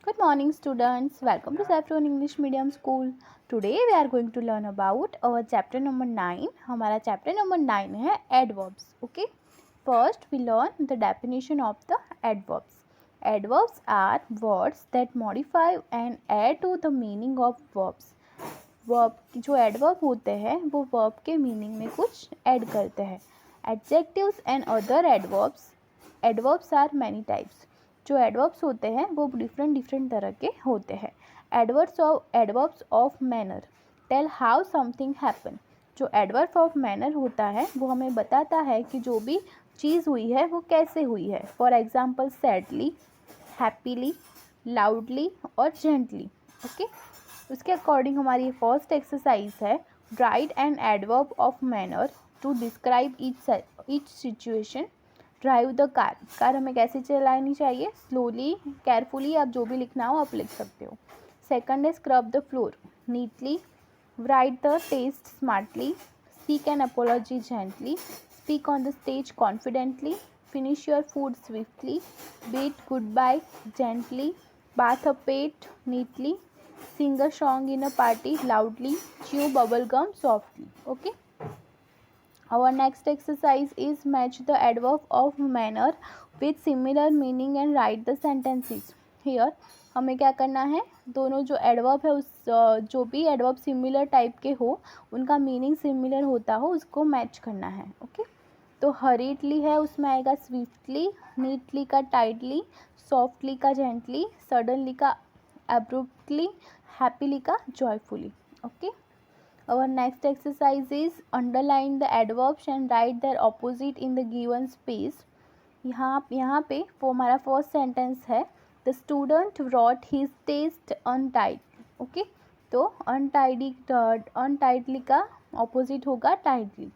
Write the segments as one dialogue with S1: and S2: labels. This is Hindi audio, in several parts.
S1: Good morning, students. Welcome to Saffron English Medium School. Today we are going to learn about our chapter number 9. हमारा chapter number 9 है adverbs. Okay. First we learn the definition of the adverbs. Adverbs are words that modify and add to the meaning of verbs. Verb जो adverb होते हैं वो verb के meaning में कुछ add करते हैं. Adjectives and other adverbs. Adverbs are many types. जो एडवर्ब्स होते हैं वो डिफरेंट तरह के होते हैं. Adverbs of manner tell how something happen. जो एडवर्ब ऑफ मैनर होता है वो हमें बताता है कि जो भी चीज़ हुई है वो कैसे हुई है. For example sadly, happily, loudly और जेंटली. ओके. उसके अकॉर्डिंग हमारी फर्स्ट एक्सरसाइज है write an adverb of manner to describe each situation. Drive the car हमें कैसे चलानी चाहिए. स्लोली, केयरफुली, आप जो भी लिखना हो आप लिख सकते हो. सेकंड है scrub the floor neatly. Write the test smartly. Seek an apology gently. Speak on the stage confidently. Finish your food swiftly. Beat goodbye gently. Bath a pet neatly. Sing a song in a party loudly. Chew bubble gum softly. Okay. Our next exercise is match the adverb of manner with similar meaning and write the sentences. Here हमें क्या करना है, दोनों जो एडवर्ब है उस जो भी एडवर्ब सिमिलर टाइप के हो उनका मीनिंग सिमिलर होता हो उसको मैच करना है. ओके. तो हरीडली है उसमें आएगा स्विफ्टली, नीटली का टाइडली, सॉफ्टली का जेंटली, सडनली का एब्रुप्टली, हैप्पीली का joyfully. Okay. Our next exercise is underline the adverbs and write their opposite in the given space. यहाँ पे वो हमारा फर्स्ट सेंटेंस है the student wrote his test untidy. Okay. तो अनटाइडली का ऑपोजिट होगा टाइडली.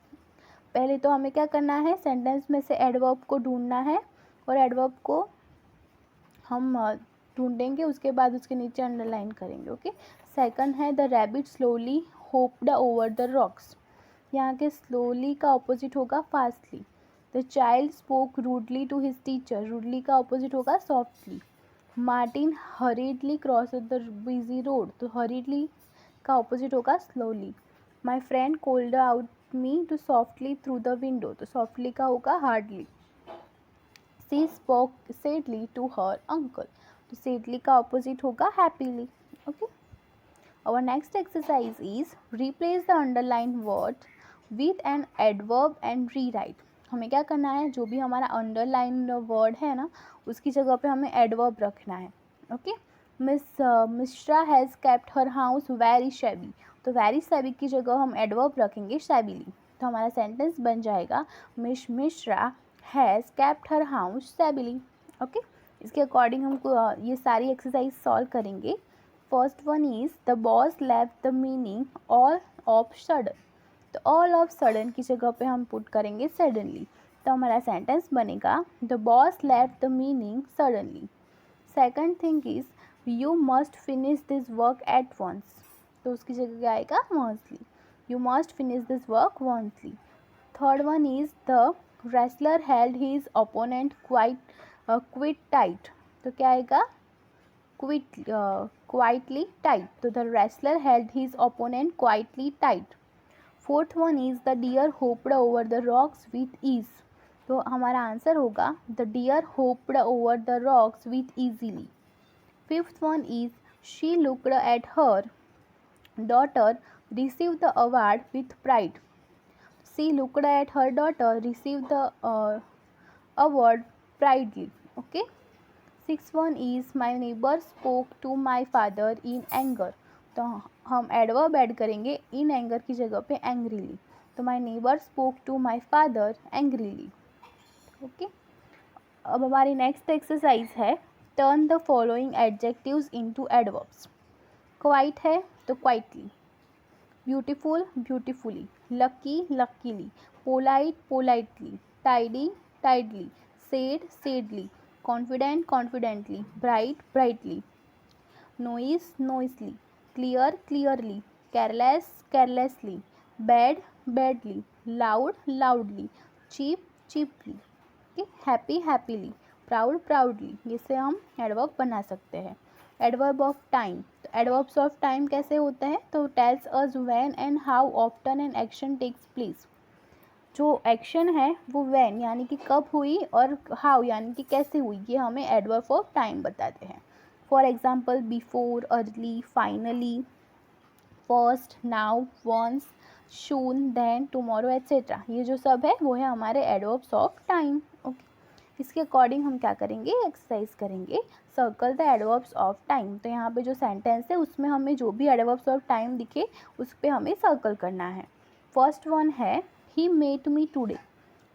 S1: पहले तो हमें क्या करना है, सेंटेंस में से एडवर्ब को ढूंढना है और एडवर्ब को हम ढूंढेंगे, उसके बाद उसके नीचे अंडरलाइन करेंगे. ओके. सेकंड है the rabbit slowly hopped over the rocks. यहाँ के स्लोली का ऑपोजिट होगा fastly. The child spoke rudely to his teacher. Rudely का ऑपोजिट होगा softly. Martin hurriedly cross the busy road. तो हरीडली का ऑपोजिट होगा slowly. My friend called out me too softly through the window. तो सॉफ्टली का होगा hardly. She spoke sadly to her uncle. तो सैडली का ऑपोजिट होगा happily. Okay. Our next exercise is replace the underlined word with an adverb and rewrite. हमें क्या करना है, जो भी हमारा अंडरलाइन वर्ड है ना उसकी जगह पे हमें एडवर्ब रखना है. Okay. Mishra has kept her house very shabby. तो वेरी शैबी की जगह हम एडवर्ब रखेंगे शैबीली. तो हमारा सेंटेंस बन जाएगा Miss Mishra has kept her house shabbily. Okay. इसके अकॉर्डिंग हमको ये सारी एक्सरसाइज सॉल्व करेंगे. First one is the boss left the meeting all of sudden. तो ऑल ऑफ सडन की जगह पे हम पुट करेंगे सडनली. तो हमारा सेंटेंस बनेगा the boss left the meaning suddenly. Second thing is you must finish this work at once. तो उसकी जगह क्या आएगा oncely. You must finish this work oncely. Third one is the wrestler held his opponent quite tight. तो क्या आएगा quietly tight. So the wrestler held his opponent quietly tight. Fourth one is the deer hopped over the rocks with ease. तो हमारा आंसर होगा the deer hopped over the rocks with easily. Fifth one is she looked at her daughter receive the award with pride. She looked at her daughter receive the award proudly. Okay. Sixth one is my neighbor spoke to my father in anger. तो हम एडवर्ब ऐड करेंगे इन एंगर की जगह पे एंग्रीली. तो my neighbour spoke to my father angrily. Okay. अब हमारी नेक्स्ट एक्सरसाइज है turn the following adjectives into adverbs. Quiet है तो quietly, beautiful beautifully, lucky luckily, polite politely, tidy tidily, sad sadly, confident confidently, bright brightly, noise noisily, clear clearly, careless carelessly, bad badly, loud loudly, cheap cheaply. Okay. happy happily, proud proudly. इससे हम एडवर्ब बना सकते हैं. एडवर्ब ऑफ टाइम, तो एडवर्ब्स ऑफ टाइम कैसे होते हैं, तो tells us when and how often an action takes place. जो एक्शन है वो व्हेन यानी कि कब हुई और हाउ यानी कि कैसे हुई, ये हमें एडवर्ब ऑफ टाइम बताते हैं। For example before, early, finally, first, now, once, soon, then, tomorrow etcetera, ये जो सब है वो है हमारे एडवर्ब्स ऑफ टाइम। ओके, इसके अकॉर्डिंग हम क्या करेंगे, एक्सरसाइज करेंगे, circle the adverbs of time. तो यहाँ पे जो सेंटेंस है उसमें हमें जो भी एडवर्ब्स ऑफ टाइम दिखे उस पर हमें सर्कल करना है। फर्स्ट वन है he met me today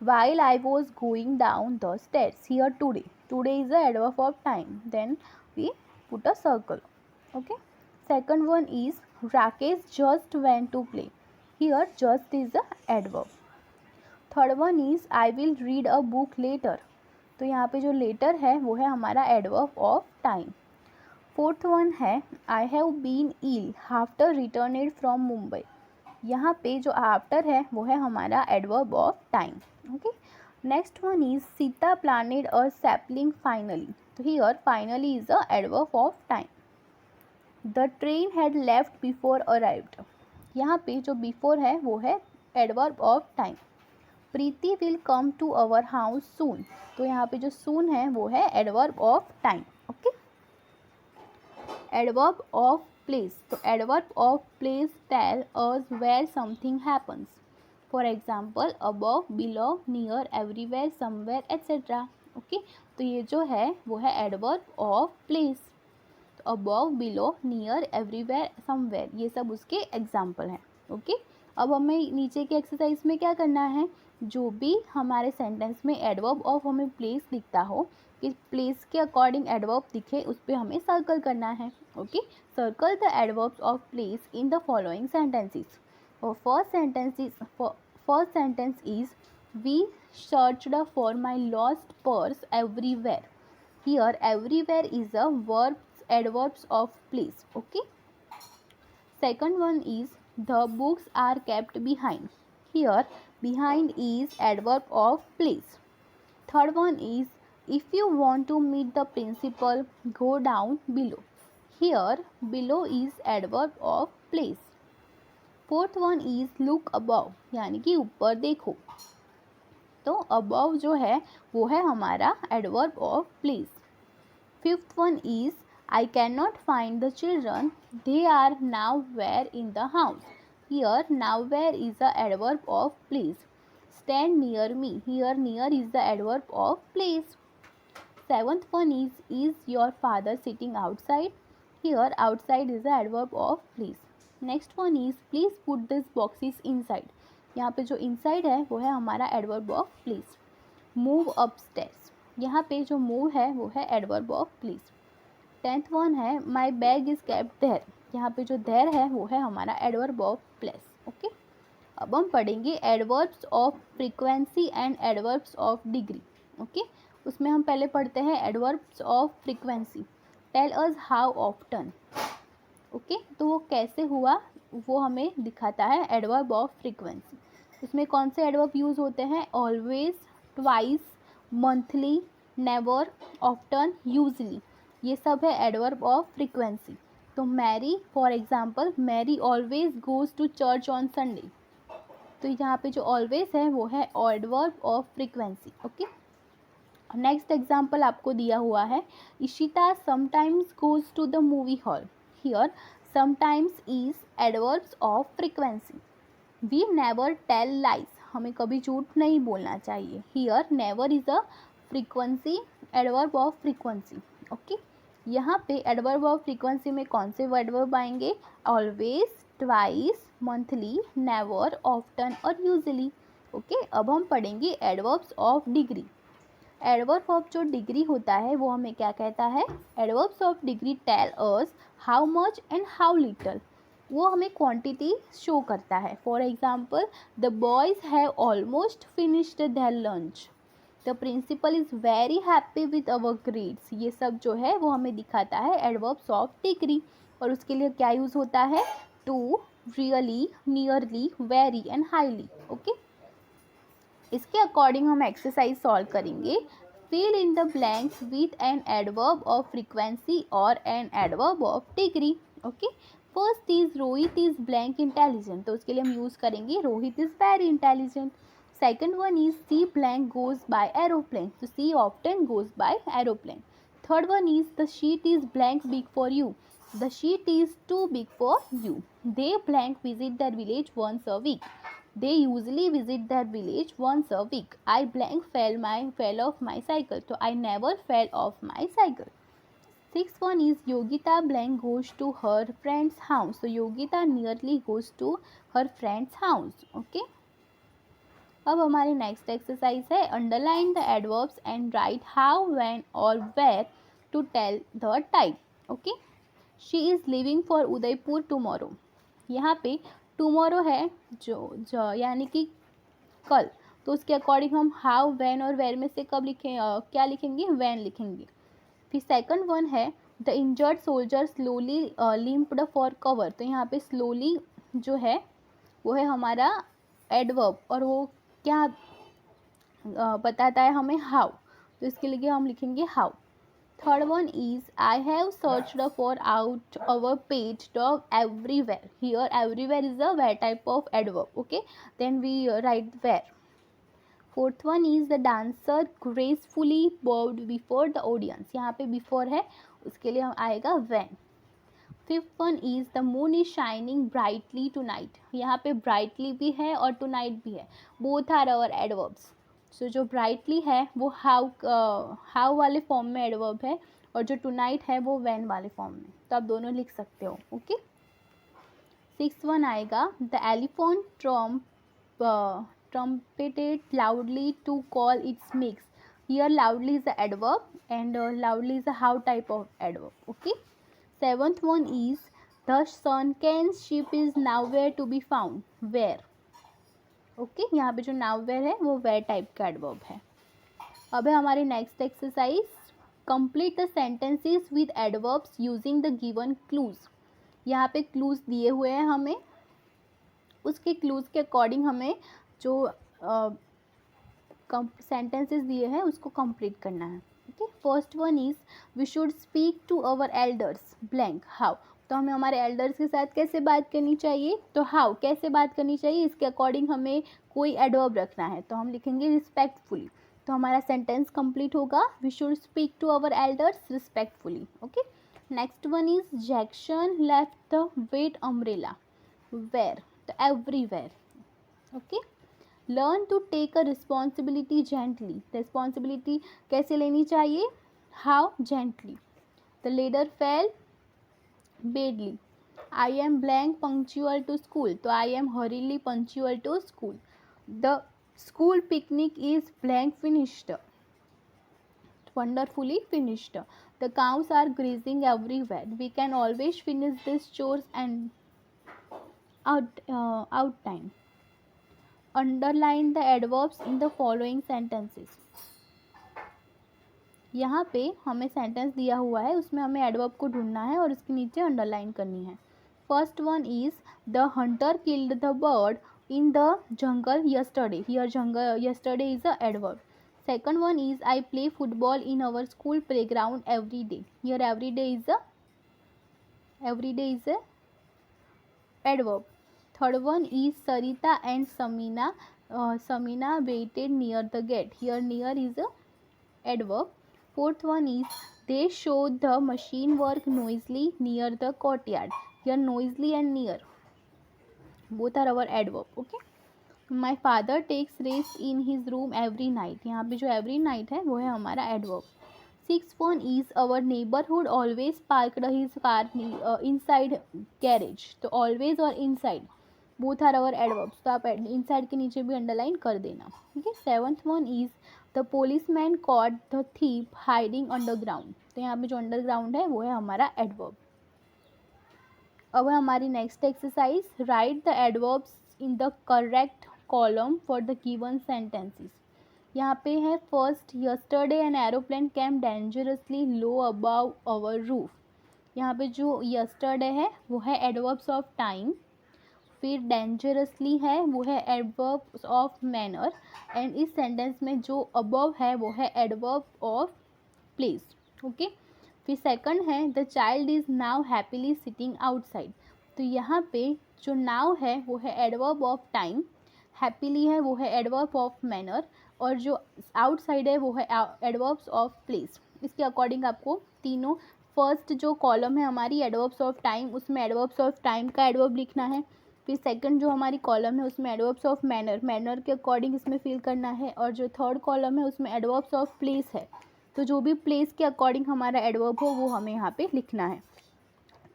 S1: while I was going down the stairs. Here today. Today is the adverb of time. Then we put a circle. Okay. Second one is Rakesh just went to play. Here just is the adverb. Third one is I will read a book later. तो यहाँ पे जो later है वो है हमारा adverb of time. Fourth one है I have been ill after returning from Mumbai. यहाँ पे जो आफ्टर है वो है हमारा adverb of time. Okay, next one is Sita planted a sapling finally. तो here finally is a adverb of time. The train had left before arrived. यहाँ पे जो बिफोर है वो है adverb of time. Preeti will come to our house soon. तो यहाँ पे जो सून है वो है adverb of time. Okay, adverb of place. तो adverb of place tell us where something happens. For example, above, below, near, everywhere, somewhere, etc. Okay, तो ये जो है वो है adverb of place. तो above, below, near, everywhere, somewhere, ये सब उसके एग्जाम्पल हैं। ओके, अब हमें नीचे के एक्सरसाइज में क्या करना है, जो भी हमारे सेंटेंस में एडवर्ब ऑफ हमें प्लेस दिखता हो, कि प्लेस के अकॉर्डिंग एडवर्ब दिखे उस पर हमें सर्कल करना है। Okay, circle the adverbs of place in the following sentences. First sentence is we searched for my lost purse everywhere. Here everywhere is a verb adverbs of place. Okay, second one is the books are kept behind. Here behind is adverb of place. Third one is if you want to meet the principal go down below. Here below is adverb of place. Fourth one is look above यानी कि ऊपर देखो। तो above जो है वो है हमारा adverb of place. Fifth one is I cannot find the children. They are nowhere in the house. Here nowhere is the adverb of place. Stand near me. Here near is the adverb of place. Seventh one is your father sitting outside? Here outside is the adverb of place. Next one is please put these boxes inside. यहाँ पे जो inside है वो है हमारा adverb of place. Move upstairs. यहाँ पे जो move है वो है adverb of place. 10th one है my bag is kept there. यहाँ पे जो देयर है वो है हमारा एडवर्ब ऑफ प्लेस। ओके, अब हम पढ़ेंगे adverbs of frequency and adverbs of degree. Okay, उसमें हम पहले पढ़ते हैं adverbs of frequency. Tell us how often. Okay, तो वो कैसे हुआ वो हमें दिखाता है एडवर्ब ऑफ फ्रीक्वेंसी। उसमें कौन से एडवर्ब यूज़ होते हैं, always, twice, monthly, never, often, usually, ये सब है एडवर्ब ऑफ फ्रीक्वेंसी। तो Mary for example, Mary always goes to church on Sunday. तो यहाँ पे जो ऑलवेज है वो है adverb of frequency. Okay, next example आपको दिया हुआ है Ishita sometimes goes to the movie hall. Here sometimes is adverbs of frequency. We never tell lies, हमें कभी झूठ नहीं बोलना चाहिए। Here never is a frequency, adverb of frequency. Okay, यहाँ पे एडवर्ब ऑफ फ्रीक्वेंसी में कौन से एडवर्ब आएंगे, always, twice, monthly, never, often और यूजली। ओके, अब हम पढ़ेंगे adverbs of degree. Adverb of जो डिग्री होता है वो हमें क्या कहता है, adverbs of degree tell us how much and how little, वो हमें क्वांटिटी शो करता है। For example the boys have almost finished their lunch, the principal is very happy with our grades. ये सब जो है वो हमें दिखाता है एडवर्ब्स ऑफ डिग्री। और उसके लिए क्या यूज़ होता है, too, really, nearly, very and highly. Okay, इसके अकॉर्डिंग हम एक्सरसाइज सॉल्व करेंगे। fill in the blanks with an adverb of frequency or an adverb of degree. Okay, first is Rohit is blank intelligent, तो उसके लिए हम यूज करेंगे Rohit is very intelligent. Second one is C blank goes by aeroplane, so C often goes by aeroplane. Third one is the sheet is blank big for you, the sheet is too big for you. They blank visit their village once a week, they usually visit their village once a week. I blank fell off my cycle, so I never fell off my cycle. Sixth one is Yogita blank goes to her friend's house, so Yogita nearly goes to her friend's house. Okay, अब हमारी नेक्स्ट एक्सरसाइज है underline the adverbs and write how, when और where to tell the time. Okay, she is living for Udaipur tomorrow. यहाँ पे टुमारो है जो यानी कि कल, तो उसके अकॉर्डिंग हम हाउ, व्हेन और वेयर में से कब लिखें, क्या लिखेंगे, व्हेन लिखेंगे. फिर सेकंड वन है the injured soldier slowly limped for cover, तो यहाँ पे स्लोली जो है वो है हमारा एडवर्ब और वो क्या बताता है हमें, हाउ, तो इसके लिए हम लिखेंगे how. Third one is I have searched for out our pet dog everywhere, here everywhere is a where type of adverb. Okay, then we write where. Fourth one is the dancer gracefully bowed before the audience, यहाँ पे बिफोर है उसके लिए हम आएगा when. Fifth one is the moon is shining brightly tonight, यहाँ पे ब्राइटली भी है और टू नाइट भी है, बोथ आर आवर एडवर्ब्स. सो जो ब्राइटली है वो हाउ वाले फॉर्म में एडवर्ब है और जो टू नाइट है वो व्हेन वाले फॉर्म में, तो आप दोनों लिख सकते हो. ओके, सिक्स वन आएगा the elephant trumpeted loudly to call its mix, here loudly is the adverb and loudly is the how type of adverb. Okay, seventh one is the sunken ship is nowhere to be found, where. Okay, यहाँ पे जो nowhere है वो where टाइप का एडवर्ब है. अब है हमारी next exercise complete the sentences with adverbs using the given clues. यहाँ पे क्लूज दिए हुए हैं हमें, उसके क्लूज के अकॉर्डिंग हमें जो सेंटेंसेस दिए हैं उसको कंप्लीट करना है. Okay, first one is we should speak to our elders blank how, तो हमें हमारे एल्डर्स के साथ कैसे बात करनी चाहिए, तो हाउ कैसे बात करनी चाहिए, इसके अकॉर्डिंग हमें कोई एडवर्ब रखना है, तो हम लिखेंगे रिस्पेक्टफुली. तो हमारा सेंटेंस कंप्लीट होगा we should speak to our elders respectfully. Okay, next one is Jackson left the wet umbrella, where, तो everywhere. Okay, learn to take a responsibility gently, responsibility कैसे लेनी चाहिए, how, gently. The leader fell badly, I am blank punctual to school, तो आई एम हरीली punctual to school. The school picnic is blank finished, wonderfully finished. The cows are grazing everywhere, we can always finish these chores and out time. Underline the adverbs in the following sentences. यहाँ पे हमें सेंटेंस दिया हुआ है, उसमें हमें एडवर्ब को ढूंढना है और उसके नीचे अंडरलाइन करनी है. First one is the Hunter killed the bird in the jungle yesterday, here jungle yesterday is a adverb. Second one is I play football in our school playground every day, here every day is a adverb. Third one is Sarita and Samina waited near the gate, here near is a adverb. Fourth one is they showed the machine work noisily near the courtyard, here noisily and near both are our adverb. Okay, my father takes rest in his room every night, यहाँ पे जो एवरी नाइट है वो है हमारा adverb. Six one is our neighbourhood always parked his car inside garage, तो ऑलवेज और inside both are our adverbs, तो आप इनसाइड के नीचे भी अंडरलाइन कर देना. ठीक है, seventh one is the police man caught the thief hiding underground, तो यहाँ पे जो अंडरग्राउंड है वो है हमारा एडवर्ब. अब हमारी next exercise write the adverbs in the correct column for the given sentences. यहाँ पे है first yesterday an aeroplane came dangerously low above our roof, यहाँ पे जो यस्टरडे है वो है एडवर्ब्स ऑफ टाइम. फिर डेंजरसली है वो है एडवर्ब ऑफ मैनर, एंड इस सेंटेंस में जो अबव है वो है एडवर्ब ऑफ प्लेस। ओके, फिर सेकंड है the child is now happily sitting outside, तो यहाँ पे जो नाउ है वो है एडवर्ब ऑफ टाइम, हैप्पीली है वो है एडवर्ब ऑफ मैनर, और जो आउटसाइड है वो है एडवर्ब्स ऑफ प्लेस। इसके अकॉर्डिंग आपको तीनों, फर्स्ट जो कॉलम है हमारी एडवर्ब्स ऑफ टाइम, उसमें एडवर्ब्स ऑफ टाइम का एडवर्ब लिखना है। फिर सेकंड जो हमारी कॉलम है उसमें एडवर्ब्स ऑफ मैनर, मैनर के अकॉर्डिंग इसमें फिल करना है, और जो थर्ड कॉलम है उसमें एडवर्ब्स ऑफ प्लेस है, तो जो भी प्लेस के अकॉर्डिंग हमारा एडवर्ब हो वो हमें यहाँ पे लिखना है।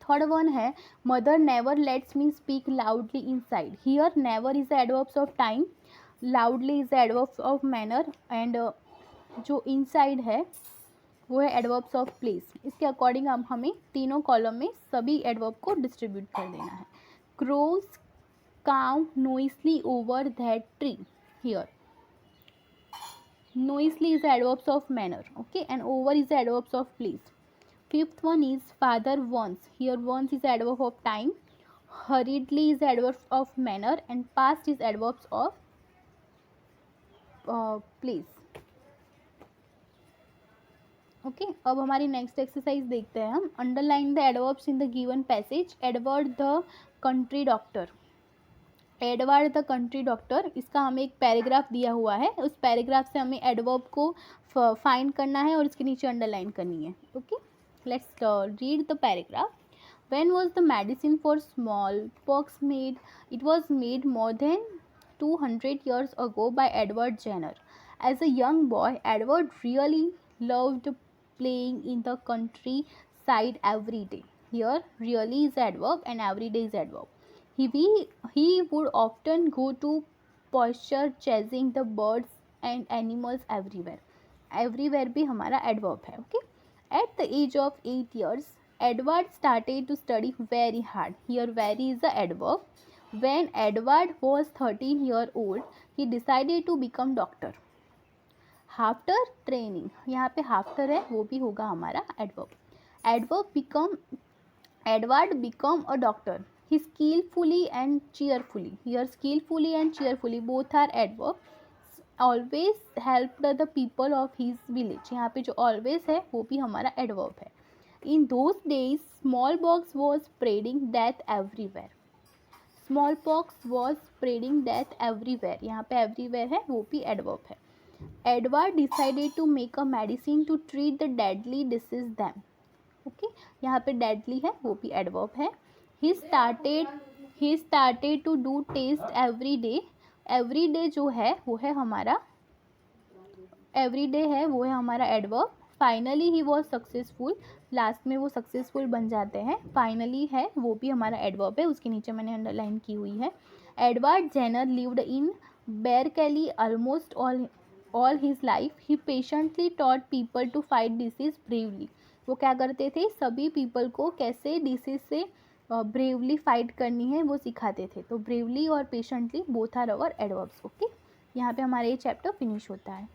S1: थर्ड वन है mother never lets me speak loudly inside, here never is the adverbs of time, loudly is the adverbs of manner, and जो इनसाइड है वो है एडवर्ब्स ऑफ प्लेस। इसके अकॉर्डिंग अब हमें तीनों कॉलम में सभी एडवर्ब को डिस्ट्रीब्यूट कर देना है। Crows caw noisily over that tree, here noisely is the adverbs of manner, okay, and over is the adverbs of place. Fifth one is father once, here once is the adverb of time, hurriedly is the adverbs of manner, and past is adverbs of place. Okay अब हमारी नेक्स्ट एक्सरसाइज देखते हैं हम। Underline the adverbs in the given passage. Edward the country doctor, Edward the country doctor, इसका हमें एक पैराग्राफ दिया हुआ है, उस पैराग्राफ से हमें एडवर्ब को फाइंड करना है और इसके नीचे अंडरलाइन करनी है। Okay, let's read the paragraph. When was the medicine for small pox made? It was made more than 200 years ago by Edward Jenner. As a young boy, Edward really loved playing in the countryside every day. Here, really is adverb and every day is adverb. He would often go to pasture chasing the birds and animals everywhere. Everywhere भी हमारा adverb है. Okay. At the age of 8 years, Edward started to study very hard. Here very is the adverb. When Edward was 13 years old, he decided to become doctor. After training, यहाँ पे after है वो भी होगा हमारा adverb. Edward become a doctor. He skillfully and cheerfully. Here skillfully and cheerfully both are adverbs. Always helped the people of his village. यहाँ पे जो always है वो भी हमारा adverb है. In those days, smallpox was spreading death everywhere. Smallpox was spreading death everywhere. यहाँ पे everywhere है वो भी adverb है. Edward decided to make a medicine to treat the deadly disease them. Okay यहाँ पे deadly है वो भी adverb है. He started to do taste every day. Every day जो है वो है हमारा every day है वो है हमारा adverb. Finally he was successful. Last में वो सक्सेसफुल बन जाते हैं. फाइनली है वो भी हमारा एडवर्ब है, उसके नीचे मैंने अंडरलाइन की हुई है. Edward Jenner lived in Berkeley almost all his life. He patiently taught people to fight disease bravely. वो क्या करते थे, सभी पीपल को कैसे डिसीज से ब्रेवली फाइट करनी है वो सिखाते थे. तो ब्रेवली और patiently both are our adverbs. Okay, यहाँ पे हमारा ये चैप्टर फिनिश होता है.